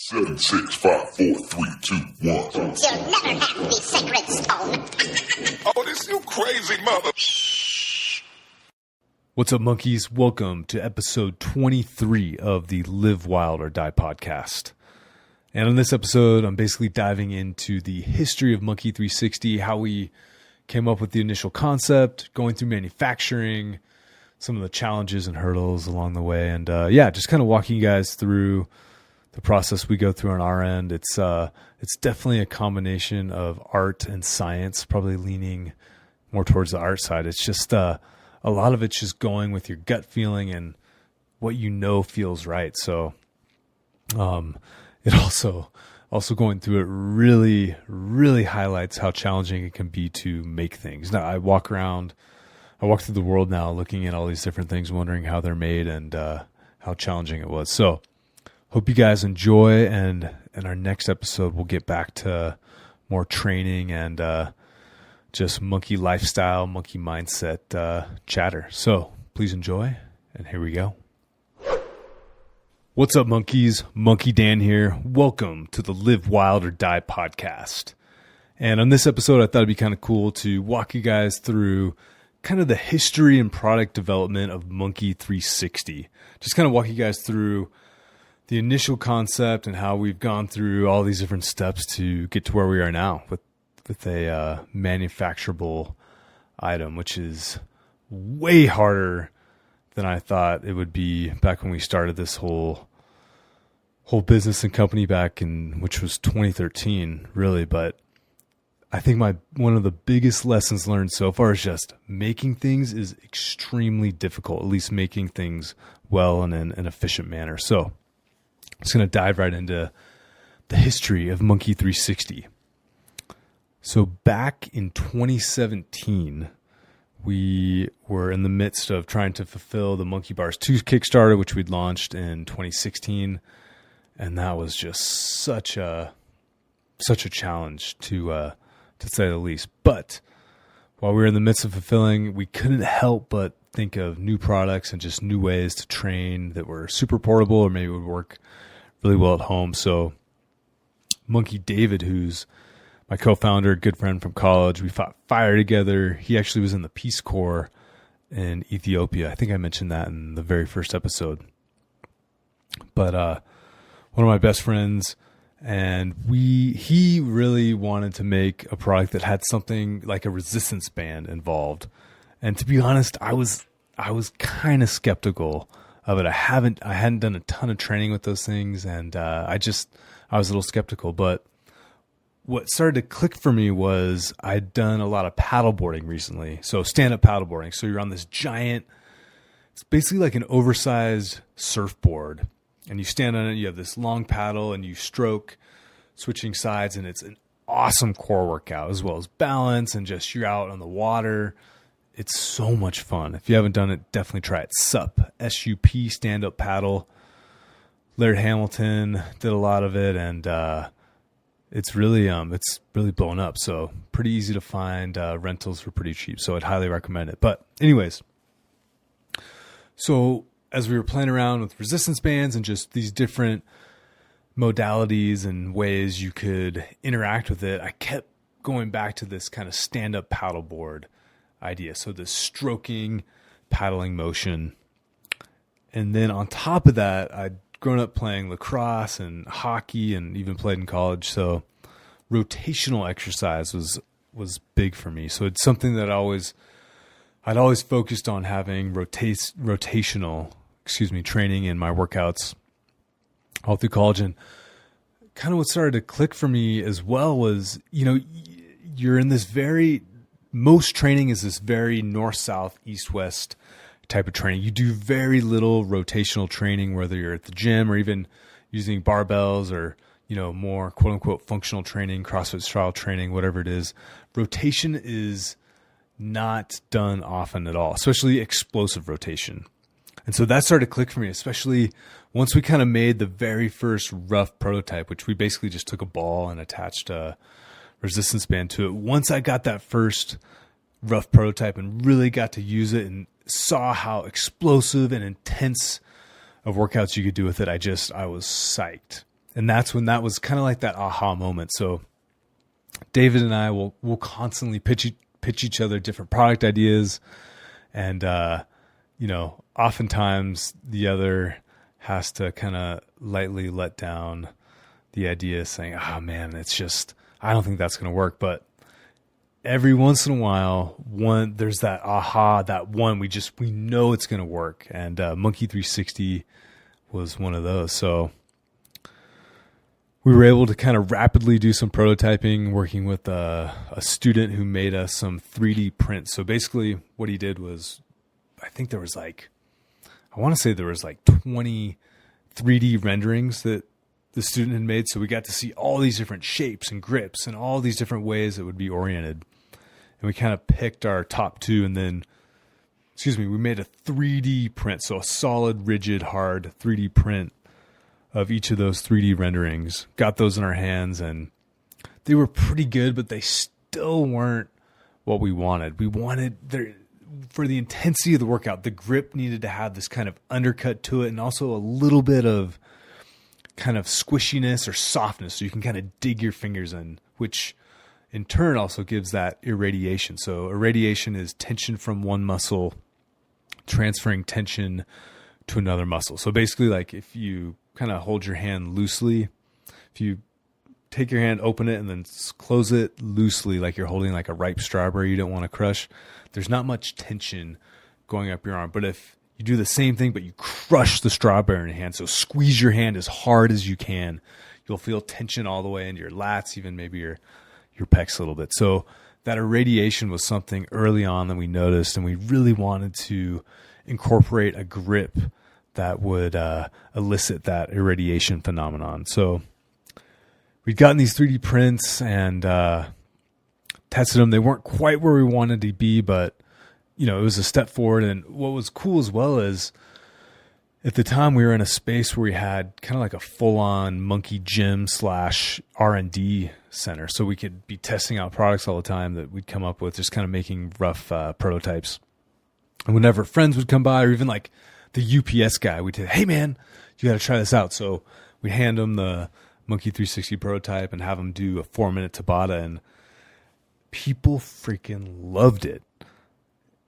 7, 6, 5, 4, 3, 2, 1. You'll never have the sacred stone. Oh, this you crazy mother. What's up, monkeys? Welcome to episode 23 of the Live Wild or Die podcast. And on this episode, I'm basically diving into the history of Monkii 360, how we came up with the initial concept, going through manufacturing, some of the challenges and hurdles along the way, and just kind of walking you guys through the process we go through on our end. It's definitely a combination of art and science, probably leaning more towards the art side. It's just a lot of it's just going with your gut feeling and what you know feels right. So it also going through it really highlights how challenging it can be to make things. Now I walk through the world now looking at all these different things, wondering how they're made and how challenging it was. So hope you guys enjoy, and in our next episode, we'll get back to more training and just monkey lifestyle, monkey mindset chatter. So please enjoy, and here we go. What's up, monkeys? Monkey Dan here. Welcome to the Live Wild or Die podcast. And on this episode, I thought it'd be kind of cool to walk you guys through kind of the history and product development of Monkii 360. Just kind of walk you guys through the initial concept and how we've gone through all these different steps to get to where we are now with a manufacturable item, which is way harder than I thought it would be back when we started this whole business and company back in, which was 2013, really. But I think one of the biggest lessons learned so far is just making things is extremely difficult, at least making things well and in an efficient manner. So I'm just going to dive right into the history of Monkii 360. So back in 2017, we were in the midst of trying to fulfill the Monkii Bars 2 Kickstarter, which we'd launched in 2016. And that was just such a challenge to say the least. But while we were in the midst of fulfilling, we couldn't help but think of new products and just new ways to train that were super portable or maybe would work really well at home. So Monkii David, who's my co-founder, good friend from college, we fought fire together. He actually was in the Peace Corps in Ethiopia. I think I mentioned that in the very first episode. But one of my best friends, and he really wanted to make a product that had something like a resistance band involved. And to be honest, I was kind of skeptical of it. I hadn't done a ton of training with those things, and I was a little skeptical. But what started to click for me was I'd done a lot of paddleboarding recently. So stand-up paddleboarding. So you're on this giant, it's basically like an oversized surfboard, and you stand on it, you have this long paddle, and you stroke, switching sides, and it's an awesome core workout, as well as balance, and just you're out on the water. It's so much fun. If you haven't done it, definitely try it. SUP, S-U-P, stand-up paddle. Laird Hamilton did a lot of it, and it's really blown up. So pretty easy to find. Rentals were pretty cheap, so I'd highly recommend it. But anyways, so as we were playing around with resistance bands and just these different modalities and ways you could interact with it, I kept going back to this kind of stand-up paddleboard idea. So this stroking, paddling motion. And then on top of that, I'd grown up playing lacrosse and hockey and even played in college. So rotational exercise was big for me. So it's something that I'd always focused on having rotational training in my workouts all through college. And kind of what started to click for me as well was, you're in this most training is this very north, south, east, west type of training. You do very little rotational training, whether you're at the gym or even using barbells or, more quote unquote functional training, CrossFit style training, whatever it is. Rotation is not done often at all, especially explosive rotation. And so that started to click for me, especially once we kind of made the very first rough prototype, which we basically just took a ball and attached a resistance band to it. Once I got that first rough prototype and really got to use it and saw how explosive and intense of workouts you could do with it, I was psyched. And that's when that was kind of like that aha moment. So David and I will constantly pitch each other different product ideas. And, oftentimes the other has to kind of lightly let down the idea, saying, "Oh man, I don't think that's going to work." But every once in a while, there's that aha, that one we know it's going to work. And Monkii 360 was one of those. So we were able to kind of rapidly do some prototyping, working with a student who made us some 3D prints. So basically what he did was, I think there was 20 3D renderings that the student had made. So we got to see all these different shapes and grips and all these different ways it would be oriented. And we kind of picked our top two, and then, we made a 3D print. So a solid, rigid, hard 3D print of each of those 3D renderings. Got those in our hands, and they were pretty good, but they still weren't what we wanted. We wanted for the intensity of the workout, the grip needed to have this kind of undercut to it, and also a little bit of kind of squishiness or softness, so you can kind of dig your fingers in, which in turn also gives that irradiation. So irradiation is tension from one muscle transferring tension to another muscle. So basically, like if you kind of hold your hand loosely, if you take your hand, open it, and then close it loosely, like you're holding like a ripe strawberry you don't want to crush, there's not much tension going up your arm. But if you do the same thing, but you crush the strawberry in your hand, so squeeze your hand as hard as you can, you'll feel tension all the way into your lats, even maybe your pecs a little bit. So that irradiation was something early on that we noticed, and we really wanted to incorporate a grip that would elicit that irradiation phenomenon. So we'd gotten these 3D prints and tested them. They weren't quite where we wanted to be, but it was a step forward. And what was cool as well is at the time we were in a space where we had kind of like a full-on monkii gym / R&D center. So we could be testing out products all the time that we'd come up with, just kind of making rough prototypes. And whenever friends would come by, or even like the UPS guy, we'd say, "Hey man, you got to try this out." So we'd hand them the Monkii 360 prototype and have them do a 4-minute Tabata, and people freaking loved it.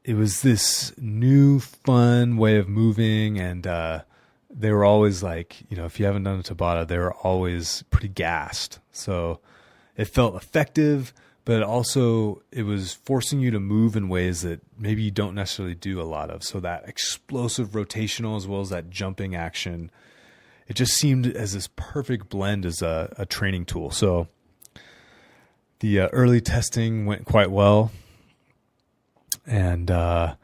It was this new, fun way of moving, and they were always like, if you haven't done a Tabata, they were always pretty gassed. So it felt effective, but also it was forcing you to move in ways that maybe you don't necessarily do a lot of. So that explosive rotational as well as that jumping action, it just seemed as this perfect blend as a training tool. So the early testing went quite well. And to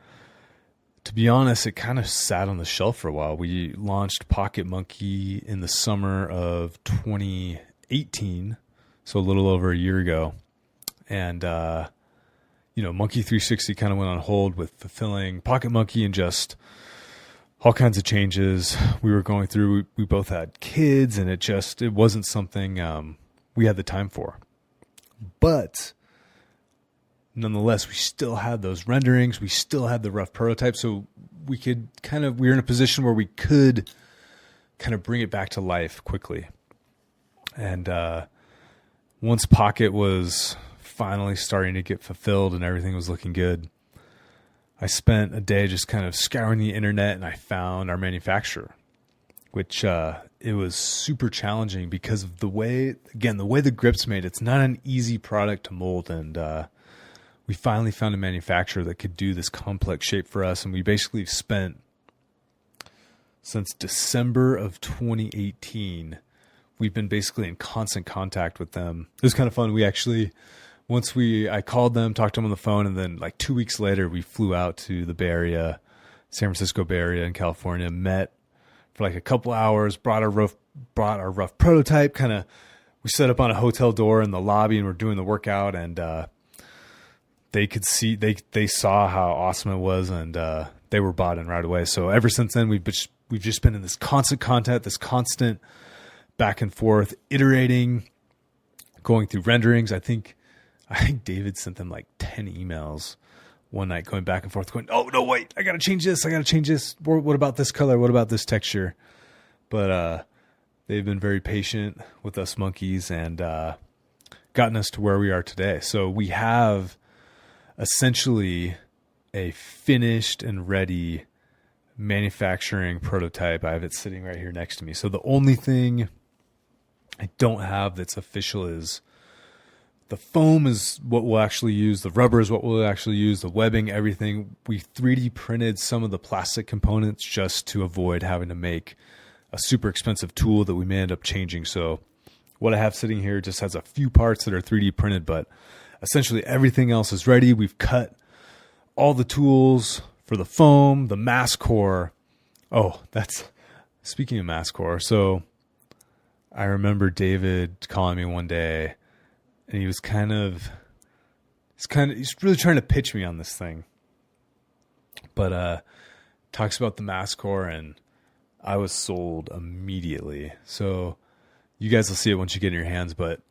be honest, it kind of sat on the shelf for a while. We launched Pocket Monkii in the summer of 2018, so a little over a year ago. And, Monkii 360 kind of went on hold with fulfilling Pocket Monkii and just all kinds of changes we were going through. We both had kids, and it wasn't something we had the time for. But nonetheless, we still had those renderings. We still had the rough prototype. So we were in a position where we could kind of bring it back to life quickly. And once Pocket was finally starting to get fulfilled and everything was looking good, I spent a day just kind of scouring the internet, and I found our manufacturer, which it was super challenging because of the way the grip's made. It's not an easy product to mold, and we finally found a manufacturer that could do this complex shape for us. And we basically spent, since December of 2018, we've been basically in constant contact with them. It was kind of fun. We actually, I called them, talked to them on the phone, and then like 2 weeks later, we flew out to the Bay Area, San Francisco Bay Area in California, met for like a couple hours, brought our rough prototype, we set up on a hotel door in the lobby, and we're doing the workout, and they could see, they saw how awesome it was, and they were bought in right away. So ever since then, we've just been in this constant contact, this constant back and forth, iterating, going through renderings. I think David sent them like 10 emails one night, going back and forth, going, "Oh no, wait, I got to change this. What about this color? What about this texture?" But They've been very patient with us monkeys and gotten us to where we are today. So we have essentially a finished and ready manufacturing prototype. I have it sitting right here next to me. So the only thing I don't have that's official is the foam is what we'll actually use. The rubber is what we'll actually use. The webbing, everything. We 3D printed some of the plastic components just to avoid having to make a super expensive tool that we may end up changing. So what I have sitting here just has a few parts that are 3D printed, but essentially everything else is ready. We've cut all the tools for the foam, the mass core. Oh, that's speaking of mass core. So I remember David calling me one day, and he's really trying to pitch me on this thing. But talks about the mass core, and I was sold immediately. So you guys will see it once you get in your hands, but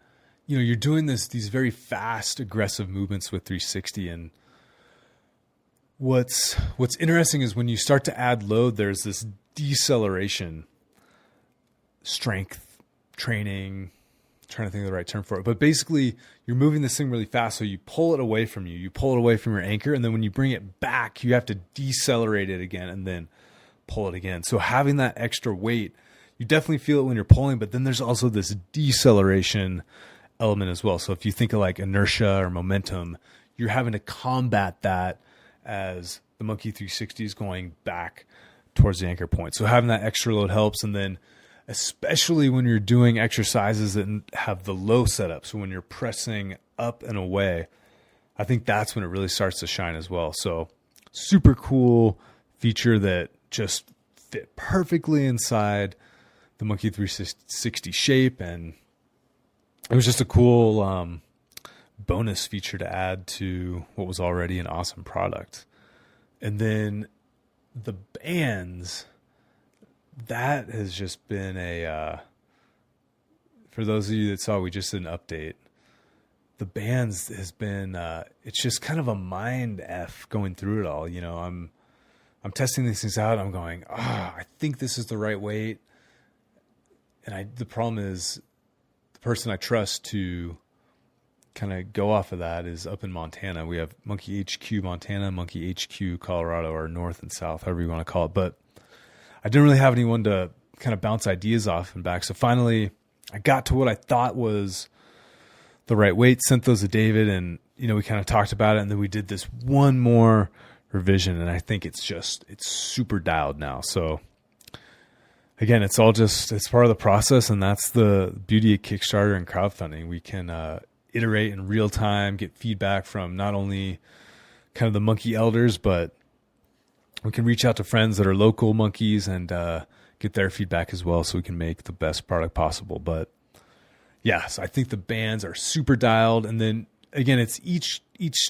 you're doing these very fast, aggressive movements with 360, and what's interesting is when you start to add load, there's this deceleration, strength training, trying to think of the right term for it, but basically you're moving this thing really fast. So you pull it away from you pull it away from your anchor. And then when you bring it back, you have to decelerate it again and then pull it again. So having that extra weight, you definitely feel it when you're pulling, but then there's also this deceleration element as well. So if you think of like inertia or momentum, you're having to combat that as the Monkii 360 is going back towards the anchor point. So having that extra load helps. And then especially when you're doing exercises that have the low setup. So when you're pressing up and away, I think that's when it really starts to shine as well. So super cool feature that just fit perfectly inside the Monkii 360 shape. And it was just a cool bonus feature to add to what was already an awesome product. And then the bands, that has just been for those of you that saw, we just did an update. The bands has been, it's just kind of a mind F going through it all. I'm testing these things out. I'm going, I think this is the right weight. And the problem is the person I trust to kind of go off of that is up in Montana. We have Monkii HQ Montana, Monkii HQ Colorado, or North and South, however you want to call it. But I didn't really have anyone to kind of bounce ideas off and back. So finally I got to what I thought was the right weight, sent those to David, and, we kind of talked about it. And then we did this one more revision, and I think it's super dialed now. So again, it's part of the process. And that's the beauty of Kickstarter and crowdfunding. We can, iterate in real time, get feedback from not only kind of the monkey elders, but we can reach out to friends that are local monkeys and get their feedback as well, so we can make the best product possible. But yes, I think the bands are super dialed. And then again, it's each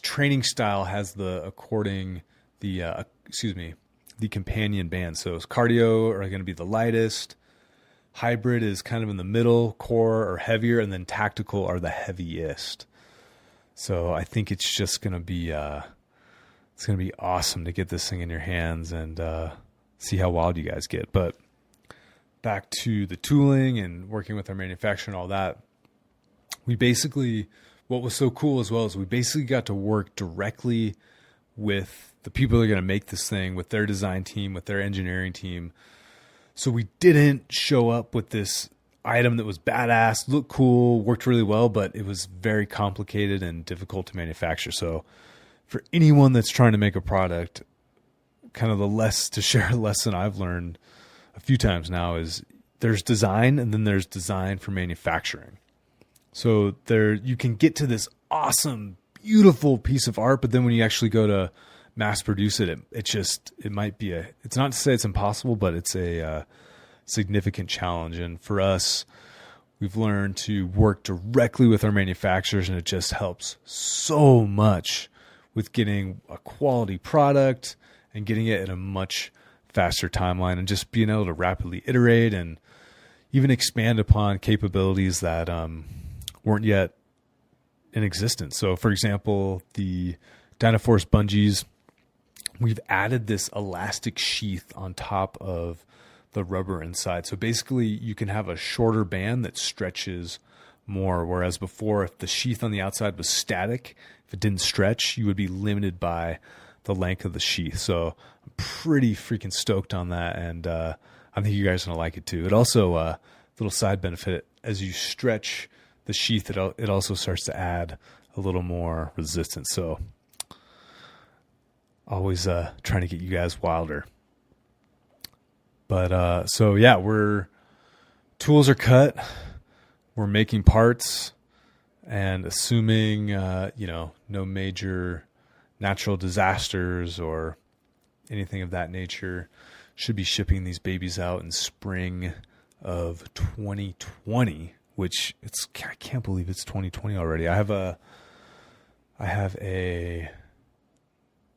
training style has the companion band. So cardio are going to be the lightest. Hybrid is kind of in the middle, core or heavier, and then tactical are the heaviest. So I think it's just going to be awesome to get this thing in your hands and see how wild you guys get. But back to the tooling and working with our manufacturer and all that, what was so cool as well is we basically got to work directly with the people that are going to make this thing, with their design team, with their engineering team. So we didn't show up with this item that was badass, looked cool, worked really well, but it was very complicated and difficult to manufacture. So for anyone that's trying to make a product, kind of to share a lesson I've learned a few times now is there's design and then there's design for manufacturing. So you can get to this awesome, beautiful piece of art, but then when you actually go to mass produce it, it might be it's not to say it's impossible, but it's a significant challenge. And for us, we've learned to work directly with our manufacturers, and it just helps so much with getting a quality product and getting it in a much faster timeline, and just being able to rapidly iterate and even expand upon capabilities that weren't yet in existence. So for example, the Dynaforce bungees, we've added this elastic sheath on top of the rubber inside. So basically you can have a shorter band that stretches more, whereas before, if the sheath on the outside was static, if it didn't stretch, you would be limited by the length of the sheath. So I'm pretty freaking stoked on that, and I think you guys are going to like it too. It also, little side benefit, as you stretch the sheath, it also starts to add a little more resistance. So always trying to get you guys wilder. But so yeah, tools are cut. We're making parts, and assuming no major natural disasters or anything of that nature, should be shipping these babies out in spring of 2020. Which I can't believe it's 2020 already. I have a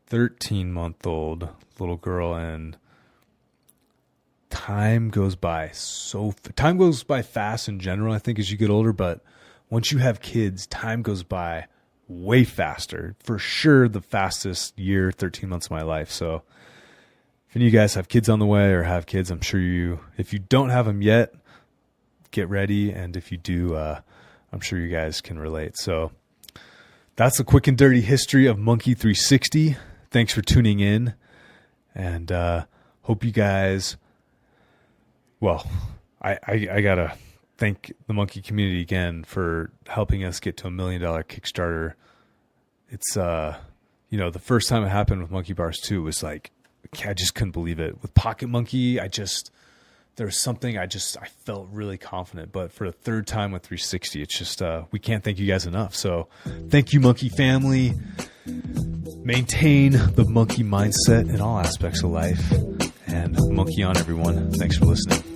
13-month-old little girl, and time goes by fast in general, I think, as you get older, but once you have kids, time goes by way faster. For sure the fastest year, 13 months of my life. So if any of you guys have kids on the way or have kids, I'm sure if you don't have them yet, get ready. And if you do, I'm sure you guys can relate. So that's a quick and dirty history of Monkii 360. Thanks for tuning in, and hope you guys, well, I gotta thank the Monkii community again for helping us get to $1 million Kickstarter. It's, the first time it happened with Monkii Bars 2, it was like, I just couldn't believe it. With Pocket Monkey, there was something I felt really confident. But for the third time with 360, it's just, we can't thank you guys enough. So thank you, Monkii family. Maintain the monkey mindset in all aspects of life, and monkey on, everyone. Thanks for listening.